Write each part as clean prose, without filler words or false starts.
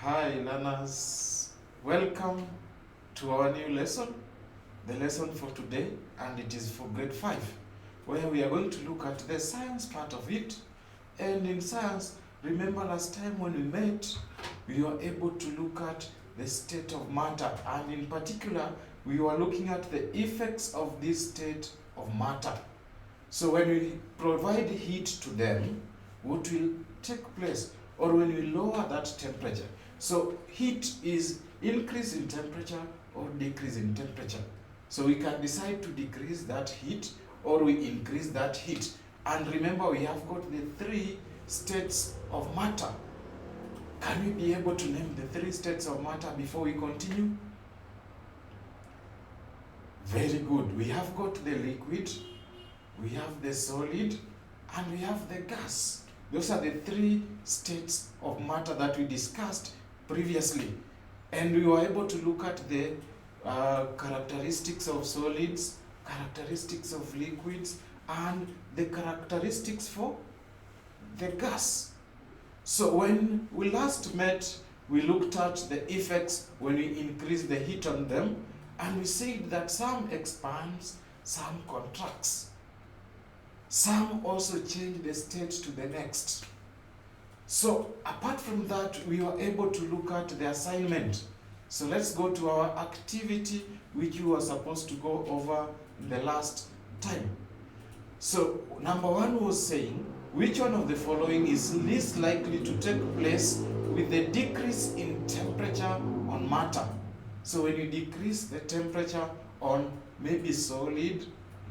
Hi learners, welcome to our new lesson, the lesson for today, and it is for grade 5, where we are going to look at the science part of it. And in science, remember last time when we met, we were able to look at the state of matter, and in particular, we were looking at the effects of this state of matter. So when we provide heat to them, what will take place? Or when we lower that temperature. So heat is increase in temperature or decrease in temperature. So we can decide to decrease that heat or we increase that heat. And remember, we have got the 3 states of matter. Can we be able to name the 3 states of matter before we continue? Very good. We have got the liquid, we have the solid, and we have the gas. Those are the 3 states of matter that we discussed previously. And we were able to look at the characteristics of solids, characteristics of liquids, and the characteristics for the gas. So when we last met, we looked at the effects when we increase the heat on them, and we said that some expands, some contracts. Some also change the state to the next. So apart from that, we were able to look at the assignment. So let's go to our activity which you were supposed to go over the last time. So number 1 was saying, which one of the following is least likely to take place with a decrease in temperature on matter? So when you decrease the temperature on maybe solid,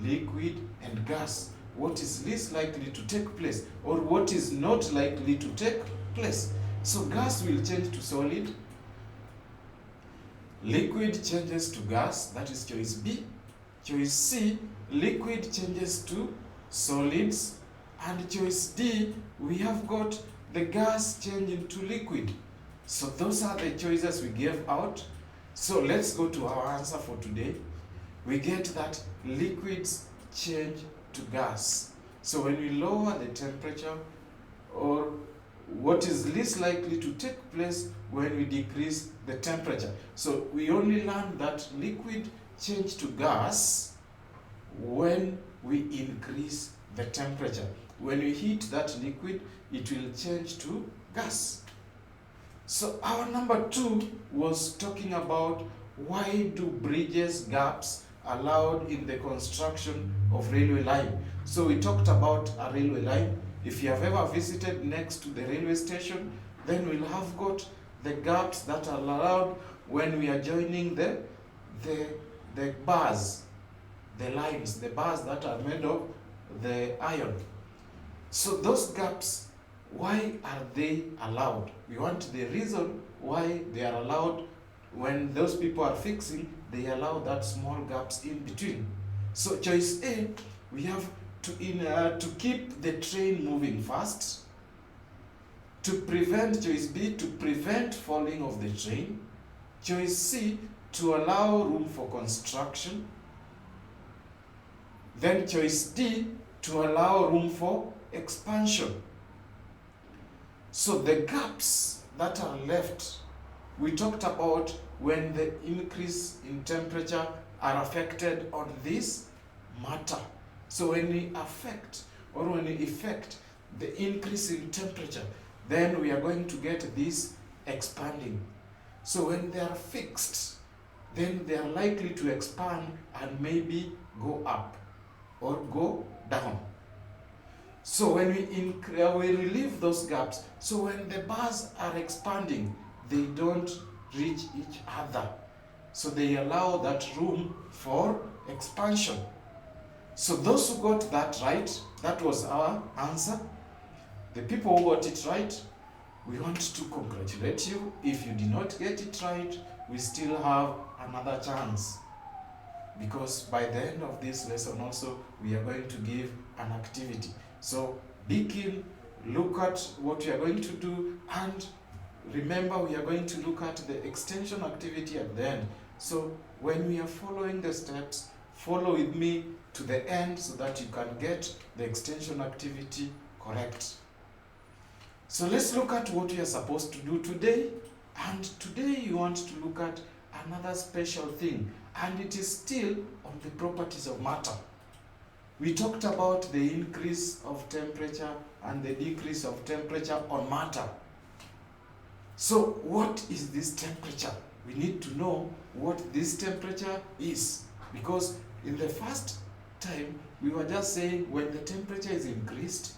liquid, and gas, what is least likely to take place, or what is not likely to take place? So gas will change to solid, liquid changes to gas, that is choice B. Choice C, liquid changes to solids, and choice D, we have got the gas changing to liquid. So those are the choices we gave out. So let's go to our answer for today. We get that liquids change to gas. So when we lower the temperature, or what is least likely to take place when we decrease the temperature. So we only learned that liquid change to gas when we increase the temperature. When we heat that liquid, it will change to gas. So our number 2 was talking about why do bridges, gaps allowed in the construction of railway line. So we talked about a railway line. If you have ever visited next to the railway station, then we'll have got the gaps that are allowed when we are joining the bars, the lines, the bars that are made of the iron. So those gaps, why are they allowed? We want the reason why they are allowed. When those people are fixing, they allow that small gaps in between. So choice A, we have to keep the train moving fast. To prevent, choice B, to prevent falling of the train. Choice C, to allow room for construction. Then choice D, to allow room for expansion. So the gaps that are left, we talked about when the increase in temperature are affected on this matter. So when we affect, or when we effect the increase in temperature, then we are going to get this expanding. So when they are fixed, then they are likely to expand and maybe go up or go down. So when we relieve those gaps, so when the bars are expanding, they don't reach each other. So they allow that room for expansion. So those who got that right, that was our answer. The people who got it right, we want to congratulate you. If you did not get it right, we still have another chance. Because by the end of this lesson also, we are going to give an activity. So be keen, look at what we are going to do, and remember we are going to look at the extension activity at the end. So when we are following the steps, follow with me to the end so that you can get the extension activity correct. So let's look at what we are supposed to do today. And today you want to look at another special thing, and it is still on the properties of matter. We talked about the increase of temperature and the decrease of temperature on matter. So what is this temperature? We need to know what this temperature is, because in the first time we were just saying when the temperature is increased,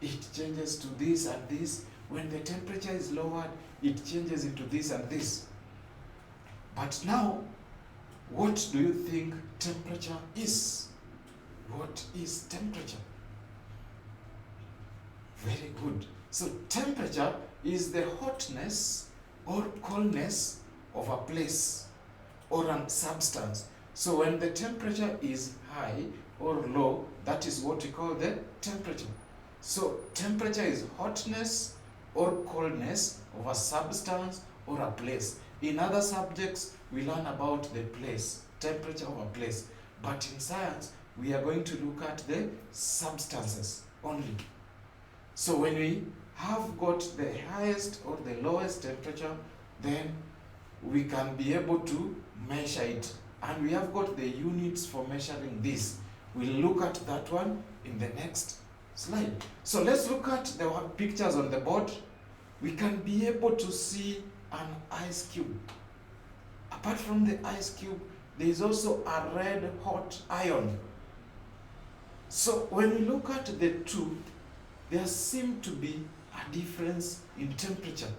it changes to this and this. When the temperature is lowered, it changes into this and this. But now, what do you think temperature is? What is temperature? Very good. So temperature is the hotness or coldness of a place or a substance. So when the temperature is high or low, that is what we call the temperature. So temperature is hotness or coldness of a substance or a place. In other subjects, we learn about the place, temperature of a place. But in science, we are going to look at the substances only. So when we have got the highest or the lowest temperature, then we can be able to measure it. And we have got the units for measuring this. We'll look at that one in the next slide. So let's look at the pictures on the board. We can be able to see an ice cube. Apart from the ice cube, there is also a red hot iron. So when we look at the two, there seems to be a difference in temperature.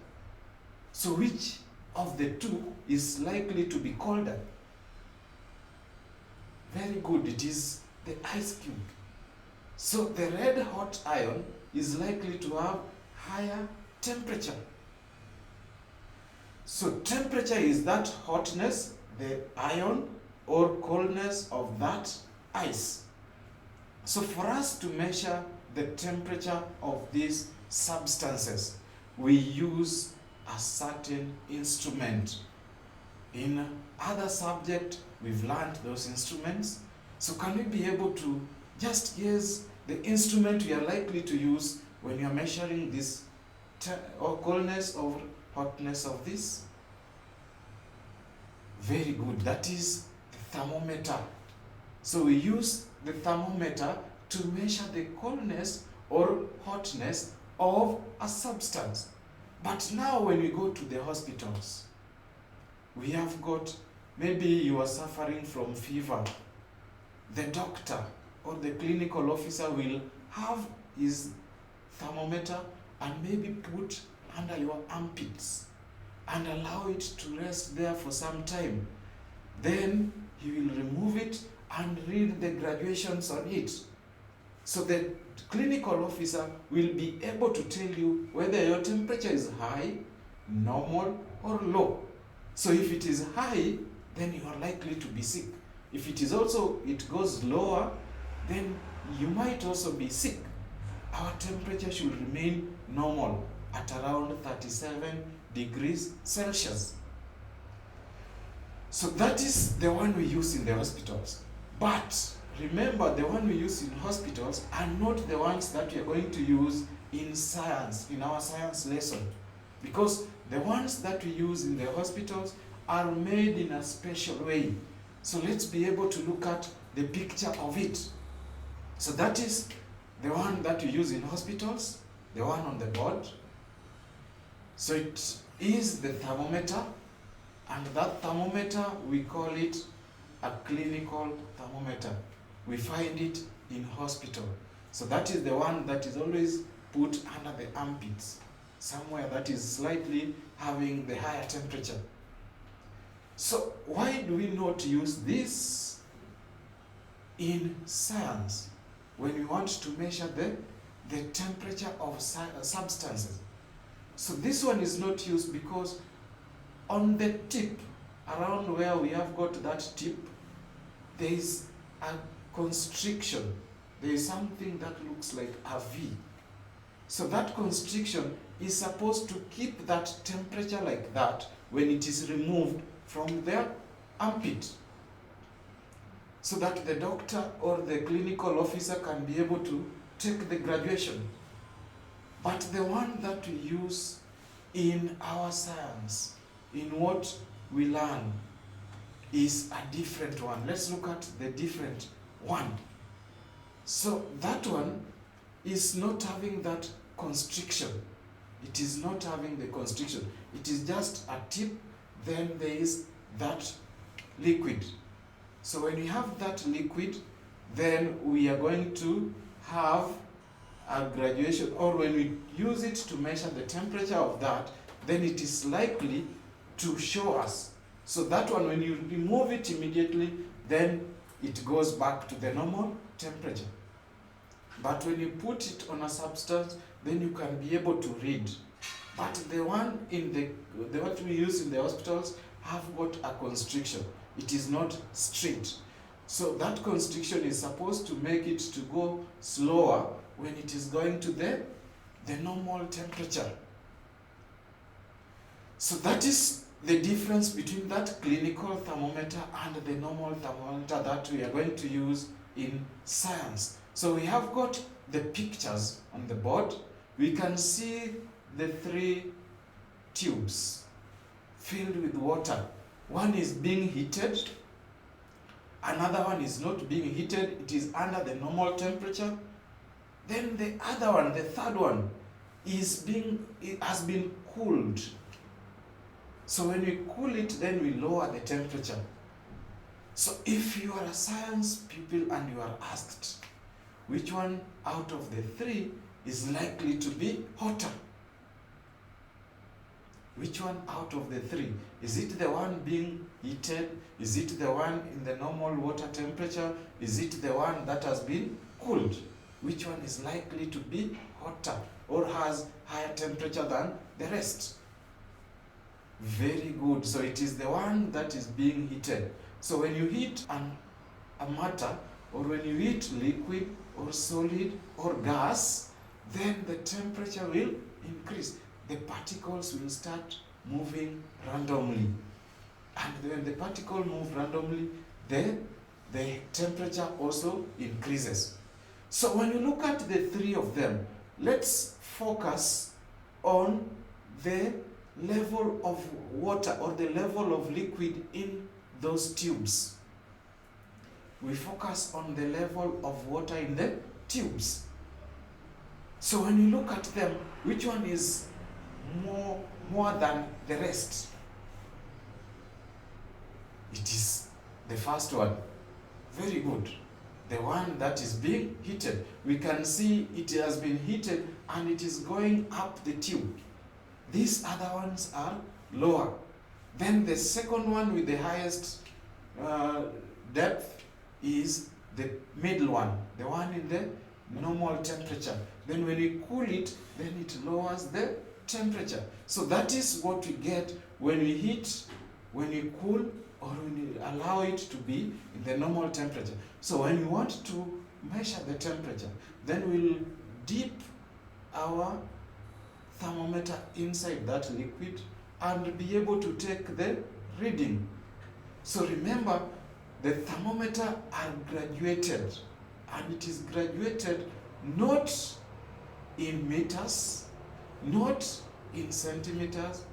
So which of the two is likely to be colder? Very good, it is the ice cube. So the red hot iron is likely to have higher temperature. So temperature is that hotness, the iron, or coldness of that ice. So for us to measure the temperature of these substances, we use a certain instrument. In other subject, we've learned those instruments. So can we be able to just guess the instrument we are likely to use when you are measuring this or coldness or hotness of this? Very good, that is the thermometer. So we use the thermometer to measure the coldness or hotness of a substance. But now when we go to the hospitals, we have got, maybe you are suffering from fever. The doctor or the clinical officer will have his thermometer and maybe put under your armpits and allow it to rest there for some time. Then he will remove it and read the graduations on it. So the clinical officer will be able to tell you whether your temperature is high, normal, or low. So if it is high, then you are likely to be sick. If it goes lower, then you might also be sick. Our temperature should remain normal at around 37 degrees Celsius. So that is the one we use in the hospitals. But remember, the one we use in hospitals are not the ones that we are going to use in science, in our science lesson. Because the ones that we use in the hospitals are made in a special way. So let's be able to look at the picture of it. So that is the one that we use in hospitals, the one on the board. So it is the thermometer, and that thermometer, we call it a clinical thermometer. We find it in hospital. So that is the one that is always put under the armpits, somewhere that is slightly having the higher temperature. So why do we not use this in science when we want to measure the temperature of substances? So this one is not used because on the tip, around where we have got that tip, there is a constriction. There is something that looks like a V. So that constriction is supposed to keep that temperature like that when it is removed from their armpit, so that the doctor or the clinical officer can be able to take the graduation. But the one that we use in our science in what we learn is a different one. Let's look at the different one. So that one is not having that constriction. It is not having the constriction. It is just a tip, then there is that liquid. So when we have that liquid, then we are going to have a graduation, or when we use it to measure the temperature of that, then it is likely to show us. So that one, when you remove it immediately, then it goes back to the normal temperature. But when you put it on a substance, then you can be able to read. But the one in the what we use in the hospitals have got a constriction. It is not straight. So that constriction is supposed to make it to go slower when it is going to the normal temperature. So that is the difference between that clinical thermometer and the normal thermometer that we are going to use in science. So we have got the pictures on the board. We can see the 3 tubes filled with water. One is being heated, another one is not being heated, it is under the normal temperature. Then the other one, the third one, it has been cooled. So when we cool it, then we lower the temperature. So if you are a science pupil and you are asked, which one out of the 3 is likely to be hotter? Which one out of the 3? Is it the one being heated? Is it the one in the normal water temperature? Is it the one that has been cooled? Which one is likely to be hotter or has higher temperature than the rest? Very good. So it is the one that is being heated. So when you heat a matter, or when you heat liquid or solid or gas, then the temperature will increase. The particles will start moving randomly. And when the particle move randomly, then the temperature also increases. So when you look at the 3 of them, let's focus on the level of water or the level of liquid in those tubes. We focus on the level of water in the tubes. So when you look at them, which one is more than the rest? It is the first one. Very good. The one that is being heated. We can see it has been heated and it is going up the tube. These other ones are lower. Then the second one with the highest depth is the middle one, the one in the normal temperature. Then when you cool it, then it lowers the temperature. So that is what we get when we heat, when we cool, or when we allow it to be in the normal temperature. So when we want to measure the temperature, then we'll dip our thermometer inside that liquid and be able to take the reading. So remember, the thermometer are graduated, and it is graduated not in meters, not in centimeters,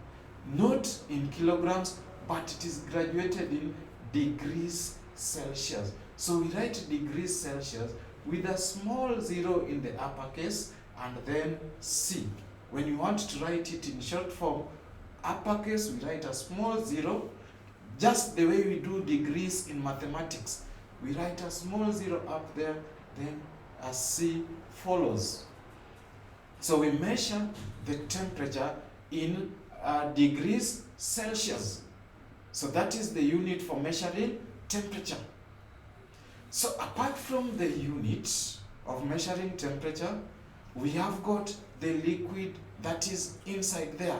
not in kilograms, but it is graduated in degrees Celsius. So we write degrees Celsius with a small 0 in the uppercase and then C. When you want to write it in short form, uppercase, we write a small 0, just the way we do degrees in mathematics. We write a small 0 up there, then a C follows. So we measure the temperature in degrees Celsius. So that is the unit for measuring temperature. So apart from the unit of measuring temperature, we have got the liquid that is inside there.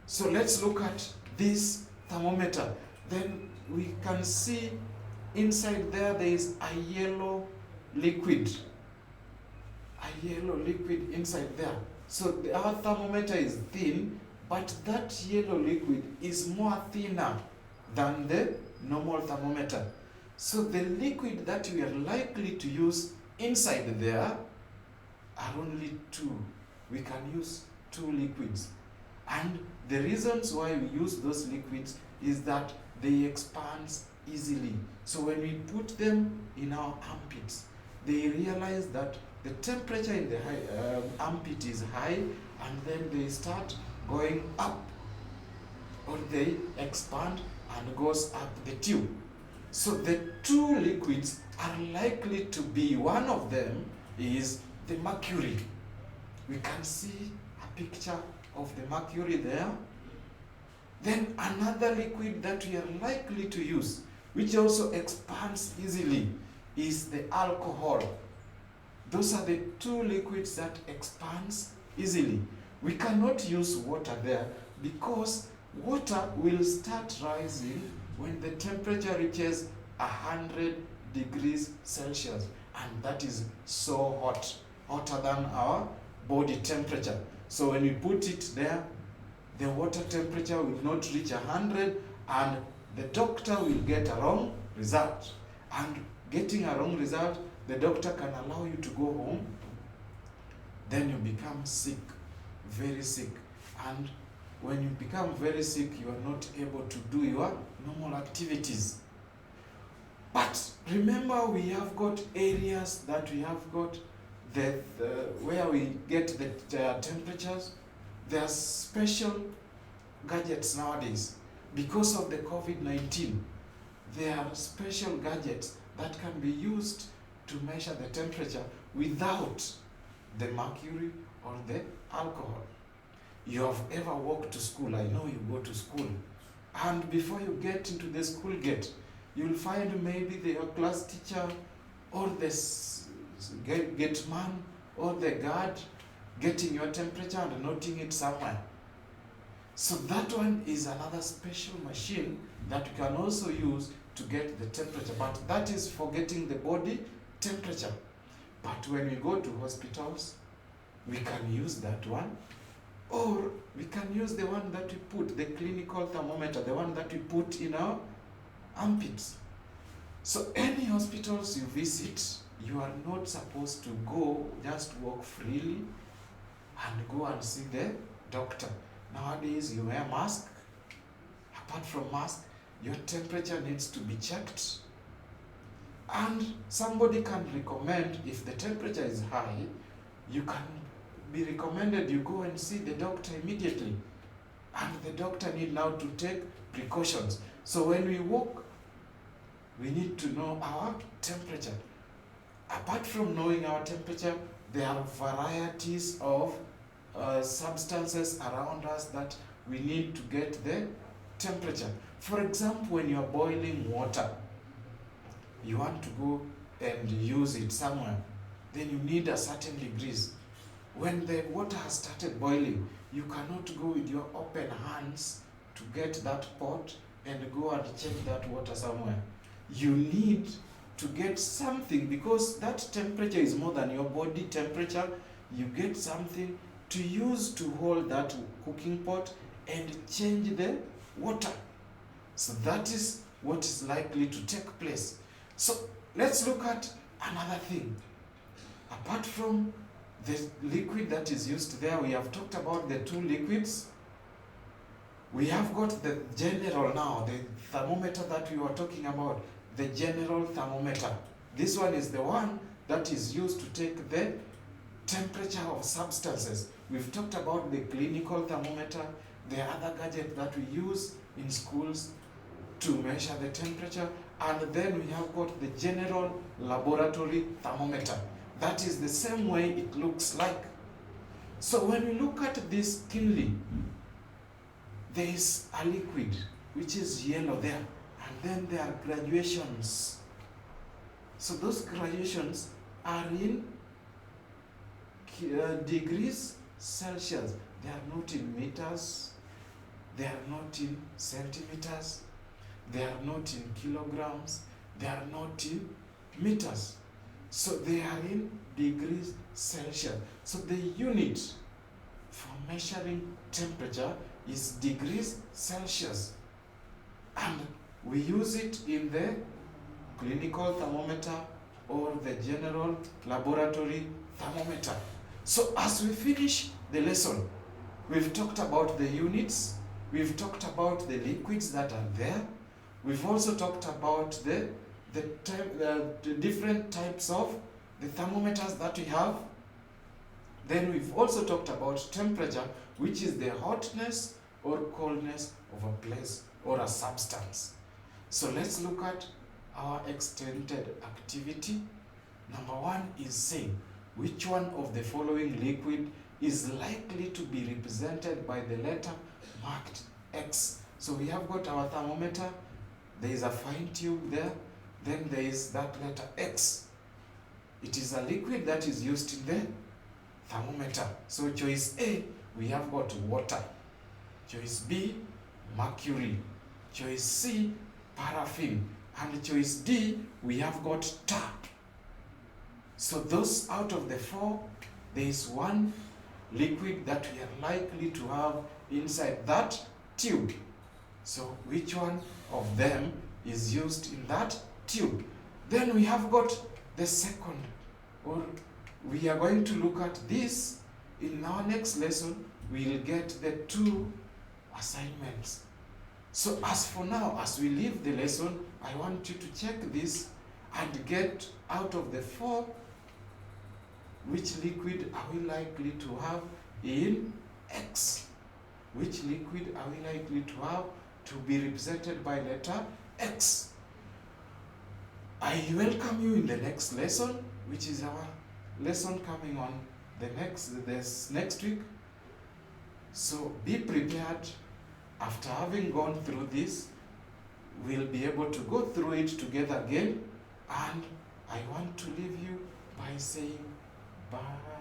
So let's look at this thermometer. Then we can see inside there is a yellow liquid. A yellow liquid inside there. So our thermometer is thin, but that yellow liquid is more thinner than the normal thermometer. So the liquid that we are likely to use inside there are only 2. We can use 2 liquids. And The reasons why we use those liquids is that they expand easily. So when we put them in our armpits, they realize that the temperature in the armpit is high, and then they start going up, or they expand and goes up the tube. So the two liquids are likely to be, one of them is the mercury. We can see a picture of the mercury there. Then another liquid that we are likely to use, which also expands easily, is the alcohol. Those are the two liquids that expands easily. We cannot use water there because water will start rising when the temperature reaches 100 degrees Celsius, and that is so hot, hotter than our body temperature. So when we put it there, the water temperature will not reach 100, and the doctor will get a wrong result. And getting a wrong result, the doctor can allow you to go home. Then you become sick, very sick. And when you become very sick, you are not able to do your normal activities. But remember, we have got areas that we have got where we get the temperatures. There are special gadgets nowadays. Because of the COVID-19, there are special gadgets that can be used to measure the temperature without the mercury or the alcohol. You have ever walked to school. I know you go to school. And before you get into the school gate, you'll find maybe your class teacher or the gate man or the guard getting your temperature and noting it somewhere. So that one is another special machine that you can also use to get the temperature, but that is for getting the body temperature. But when we go to hospitals, we can use that one, or we can use the one that we put, the clinical thermometer, the one that we put in our armpits. So any hospitals you visit, you are not supposed to go, just walk freely and go and see the doctor. Nowadays you wear mask. Apart from mask, your temperature needs to be checked. And somebody can recommend, if the temperature is high, you can be recommended you go and see the doctor immediately. And the doctor need now to take precautions. So when we walk, we need to know our temperature. Apart from knowing our temperature, there are varieties of substances around us that we need to get the temperature. For example, when you are boiling water, you want to go and use it somewhere, then you need a certain degrees. When the water has started boiling, you cannot go with your open hands to get that pot and go and check that water somewhere. You need to get something, because that temperature is more than your body temperature. You get something to use to hold that cooking pot and change the water. So that is what is likely to take place. So let's look at another thing. Apart from the liquid that is used there, we have talked about the two liquids. We have got the general now, the thermometer that we were talking about, the general thermometer. This one is the one that is used to take the temperature of substances. We've talked about the clinical thermometer, the other gadget that we use in schools to measure the temperature, and then we have got the general laboratory thermometer. That is the same way it looks like. So when we look at this keenly, there is a liquid which is yellow there, and then there are graduations. So those graduations are in degrees Celsius. They are not in meters, they are not in centimeters, they are not in kilograms, they are not in meters. So they are in degrees Celsius. So the unit for measuring temperature is degrees Celsius. And we use it in the clinical thermometer or the general laboratory thermometer. So as we finish the lesson, We've talked about the units. We've talked about the liquids that are there. We've also talked about the different types of the thermometers that we have. Then we've also talked about temperature, which is the hotness or coldness of a place or a substance. So let's look at our extended activity. Number one is saying, which one of the following liquid is likely to be represented by the letter marked X? So we have got our thermometer, there is a fine tube there, then there is that letter X. It is a liquid that is used in the thermometer. So choice A, we have got water. Choice B, mercury. Choice C, paraffin. And choice D, we have got tar. So those out of the four, there is one liquid that we are likely to have inside that tube. So which one of them is used in that tube? Then we have got the second, or we are going to look at this in our next lesson. We'll get the two assignments. So as for now, as we leave the lesson, I want you to check this and get out of the four, which liquid are we likely to have in X? Which liquid are we likely to have to be represented by letter X? I welcome you in the next lesson, which is our lesson coming on this next week. So be prepared. After having gone through this, we'll be able to go through it together again. And I want to leave you by saying bye.